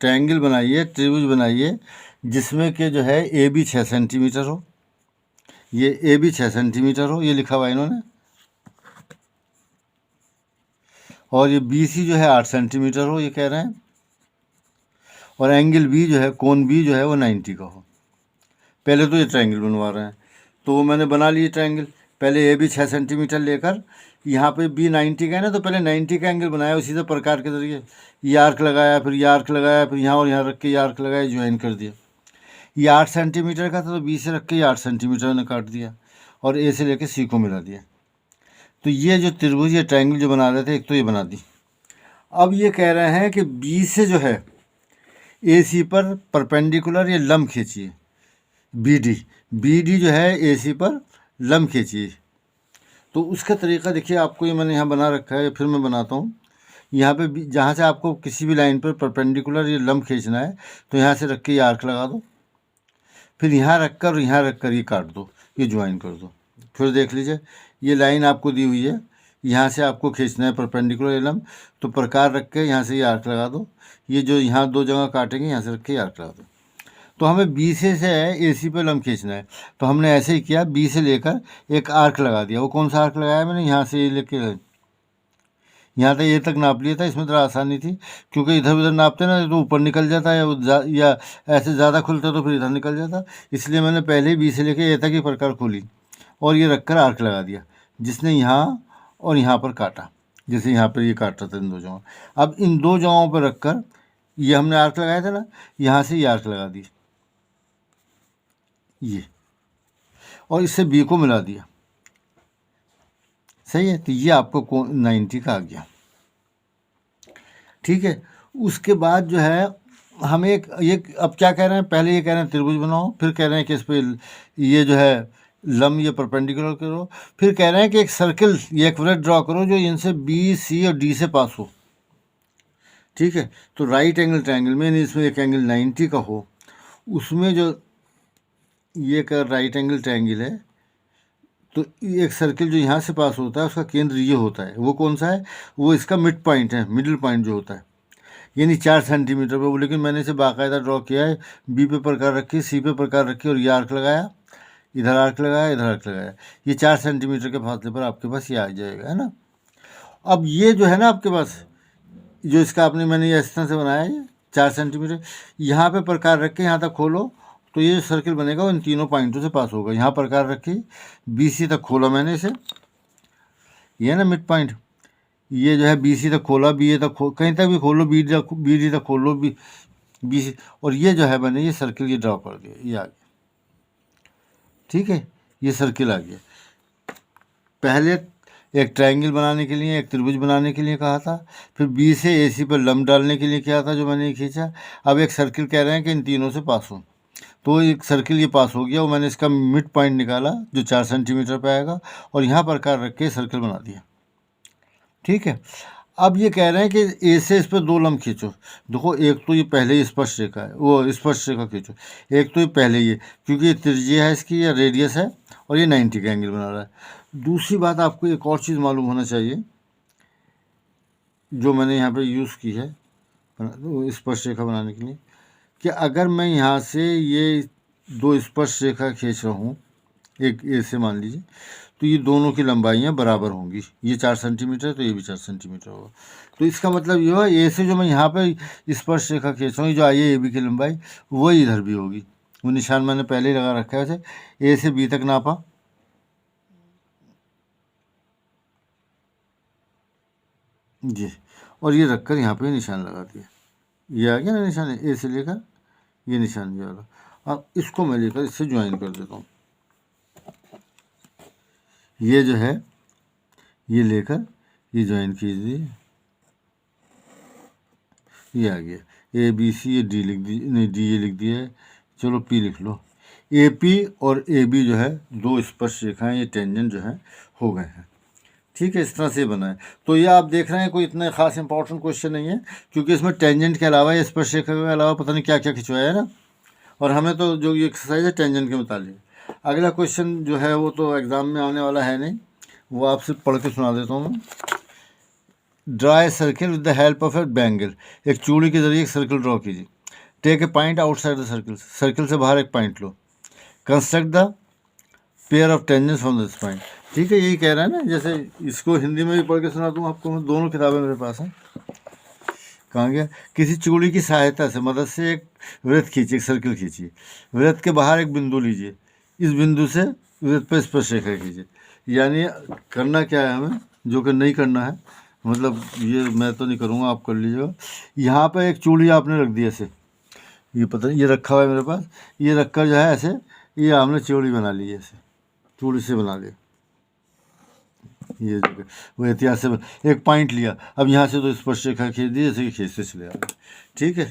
A: ट्रायंगल बनाइए, त्रिभुज बनाइए जिसमें कि जो है AB 6 सेंटीमीटर हो, ये AB 6 सेंटीमीटर हो, ये लिखा हुआ है इन्होंने, और ये BC जो है 8 सेंटीमीटर हो, ये कह रहे हैं, और एंगल B जो है, कोण B जो है वो 90 का हो। पहले तो ये ट्रायंगल बनवा रहे हैं, तो वो मैंने बना लिए ट्रायंगल। पहले AB 6 सेंटीमीटर लेकर यहाँ पे B 90 का है ना, तो पहले 90 का एंगल बनाया उसी से प्रकार के जरिए, ये आर्क लगाया, फिर ये आर्क लगाया, फिर यहाँ और यहाँ रख के ये आर्क लगाया, ज्वाइन कर दिया। ये 8 सेंटीमीटर का था तो B से रख के ये 8 सेंटीमीटर ने काट दिया और A से लेके C को मिला दिया। तो ये जो त्रिभुज, ये ट्रायंगल जो बना रहे थे, एक तो ये बना दी। अब ये कह रहे हैं कि B से जो है AC पर परपेंडिकुलर ये लंब खींचिए, BD जो है AC पर लंब खींचिए। तो उसका तरीका देखिए, आपको ये मैंने यहाँ बना रखा है, फिर मैं बनाता हूँ। यहाँ पे जहाँ से आपको किसी भी लाइन पर परपेंडिकुलर ये लंब खींचना है, तो यहाँ से रख के ये आर्क लगा दो, फिर यहाँ रख कर यहाँ रख कर ये काट दो, ये ज्वाइन कर दो। फिर देख लीजिए, ये लाइन आपको दी हुई है, यहाँ से आपको खींचना है परपेंडिकुलर लंब, तो प्रकार रख के यहाँ से ये आर्क लगा दो। ये जो यहाँ 2 जगह काटेंगे, यहाँ से रख के आर्क लगा दो। तो हमें B से AC पे लंब खींचना है, तो हमने ऐसे ही किया, B से लेकर एक आर्क लगा दिया। वो कौन सा आर्क लगाया मैंने, यहाँ से ये लेके यहाँ तक, ये तक नाप लिया था। इसमें थोड़ा आसानी थी, क्योंकि इधर उधर नापते ना तो ऊपर निकल जाता है, या ऐसे ज़्यादा खुलता तो फिर इधर निकल जाता, इसलिए मैंने पहले ही B से लेके ये तक ही प्रकार खोली और ये रख कर आर्क लगा दिया, जिसने यहाँ और यहाँ पर काटा, जैसे यहाँ पर ये काट रहा था इन 2 जगहों। अब इन 2 जगहों पर रख कर ये हमने आर्क लगाया था ना, यहाँ से ये आर्क लगा दी ये, और इससे B को मिला दिया। सही है, तो ये आपको 90 का आ गया। ठीक है, उसके बाद जो है हम एक ये अब क्या कह रहे हैं, पहले ये कह रहे हैं त्रिभुज बनाओ, फिर कह रहे हैं कि इस पर ये जो है लंब ये परपेंडिकुलर करो, फिर कह रहे हैं कि एक सर्किल, ये एक वृत्त ड्रॉ करो जो इनसे B, C और D से पास हो। ठीक है, तो राइट एंगल ट्रायंगल में इसमें एक एंगल 90 का हो, उसमें जो ये का राइट एंगल ट्रायंगल है, तो एक सर्किल जो यहाँ से पास होता है उसका केंद्र ये होता है। वो कौन सा है, वो इसका मिड पॉइंट है, मिडिल पॉइंट जो होता है, यानी 4 सेंटीमीटर पर। लेकिन मैंने इसे बाकायदा ड्रॉ किया है, B पे प्रकार रखी, C पे प्रकार रखी और ये आर्क लगाया, इधर आर्क लगाया, इधर आर्क लगाया। ये 4 सेंटीमीटर के फासले पर आपके पास ये आ जाएगा, है ना। अब ये जो है ना आपके पास, जो इसका आपने मैंने ये इस तरह से बनाया है 4 सेंटीमीटर, यहाँ पे प्रकार रख के यहाँ तक खोलो, तो ये सर्किल बनेगा वो इन तीनों पॉइंटों से पास होगा। यहाँ प्रकार रखी, BC तक खोला मैंने इसे, ये है ना मिड पॉइंट, ये जो है BC तक खोला, BA तक कहीं तक भी खोलो, BD तक खोलो, BC, और ये जो है मैंने ये सर्किल ये ड्रॉ कर दिया, ये आ गया। ठीक है, ये सर्किल आ गया। पहले एक ट्रायंगल बनाने के लिए, एक त्रिभुज बनाने के लिए कहा था, फिर B से AC पर लंब डालने के लिए किया था जो मैंने खींचा। अब एक सर्किल कह रहे हैं कि इन तीनों से पास हो, तो एक सर्किल ये पास हो गया, वो मैंने इसका मिड पॉइंट निकाला जो 4 सेंटीमीटर पे आएगा, और यहाँ प्रकार रख के सर्किल बना दिया। ठीक है, अब ये कह रहे हैं कि A से इस पर 2 लंब खींचो। देखो, एक तो ये पहले ही स्पर्श रेखा है, वो स्पर्श रेखा खींचो। एक तो ये पहले ही है, क्योंकि ये त्रिज्या है इसकी, या रेडियस है, और ये 90 का एंगल बना रहा है। दूसरी बात आपको एक और चीज़ मालूम होना चाहिए, जो मैंने यहाँ पे यूज़ की है स्पर्श रेखा बनाने के लिए, कि अगर मैं यहाँ से ये 2 स्पर्श रेखा खींच रहा हूँ, एक A से मान लीजिए, तो ये दोनों की लंबाइयाँ बराबर होंगी। ये 4 सेंटीमीटर है तो ये भी 4 सेंटीमीटर होगा। तो इसका मतलब ये हुआ ए से जो मैं यहाँ पे स्पर्श रेखा खींच रहा हूँ, जो आई है ए बी की लंबाई, वही इधर भी होगी। वो निशान मैंने पहले ही लगा रखा है वैसे। ए से बी तक नापा, जी, और ये रखकर यहाँ पे निशान लगा दिया। ये आ गया ना निशान, ए से लेकर ये निशान ये वाला। अब इसको मैं लेकर इससे ज्वाइन कर देता हूँ। ये जो है ये लेकर ये ज्वाइन कीजिए, ये आ गया ए बी सी, ये डी लिख दी, नहीं डी ए लिख दिया है, चलो पी लिख लो। ए पी और ए बी जो है दो स्पर्श रेखाएं, ये टेंजेंट जो है हो गए हैं। ठीक है, इस तरह से बना है। तो ये आप देख रहे हैं कोई इतना खास इंपॉर्टेंट क्वेश्चन नहीं है, क्योंकि इसमें टेंजेंट के अलावा या स्पर्श रेखा के अलावा पता नहीं क्या क्या खिंचवाया है ना। और हमें तो जो ये एक्सरसाइज है टेंजेंट के मुतालिक। अगला क्वेश्चन जो है वो तो एग्ज़ाम में आने वाला है नहीं, वो आपसे पढ़ के सुना देता हूँ मैं। Draw a circle with the help of a bangle. एक चूड़ी के जरिए एक सर्कल ड्रॉ कीजिए। Take a point outside the circle. Circle से बाहर एक पॉइंट लो। Construct the pair of tangents from this point. ठीक है, यही कह रहा है ना। जैसे इसको हिंदी में भी पढ़ के सुना दूँ आपको, मैं दोनों किताबें मेरे पास हैं। कहाँ गया? किसी चूड़ी की सहायता से मदद से एक वृत्त खींचिए, एक सर्किल खींचिए। वृत्त के बाहर एक बिंदु लीजिए। इस बिंदु से वृत्त पर स्पर्श रेखा खींचिए। यानी करना क्या है हमें, जो कि नहीं करना है, मतलब ये मैं तो नहीं करूँगा, आप कर लीजिएगा। यहाँ पर एक चूड़ी आपने रख दी ऐसे, ये पता नहीं, ये रखा हुआ है मेरे पास। ये रखकर जो है ऐसे ये आपने चूड़ी बना ली, ऐसे चूड़ी से बना लिया। ये जगह वो एहतियात से एक पॉइंट लिया। अब यहाँ से तो स्पर्श रेखा खींच दी, जैसे कि खींचते चले आ गए। ठीक है,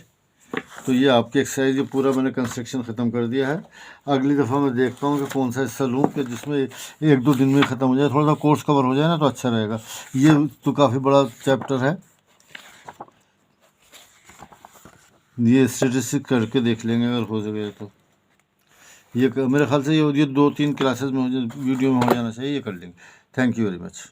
A: तो ये आपकी एक्सरसाइज ये पूरा मैंने कंस्ट्रक्शन ख़त्म कर दिया है। अगली दफ़ा मैं देखता हूँ कि कौन सा हिस्सा लूँ कि जिसमें 1-2 दिन में ख़त्म हो जाए, थोड़ा सा कोर्स कवर हो जाए ना तो अच्छा रहेगा। ये तो काफ़ी बड़ा चैप्टर है, ये स्टेटिस्टिक्स करके देख लेंगे अगर हो सके तो। ये मेरे ख्याल से ये 2-3 क्लासेस में हो जाए, वीडियो में हो जाना चाहिए, ये कर लेंगे। Thank you very much.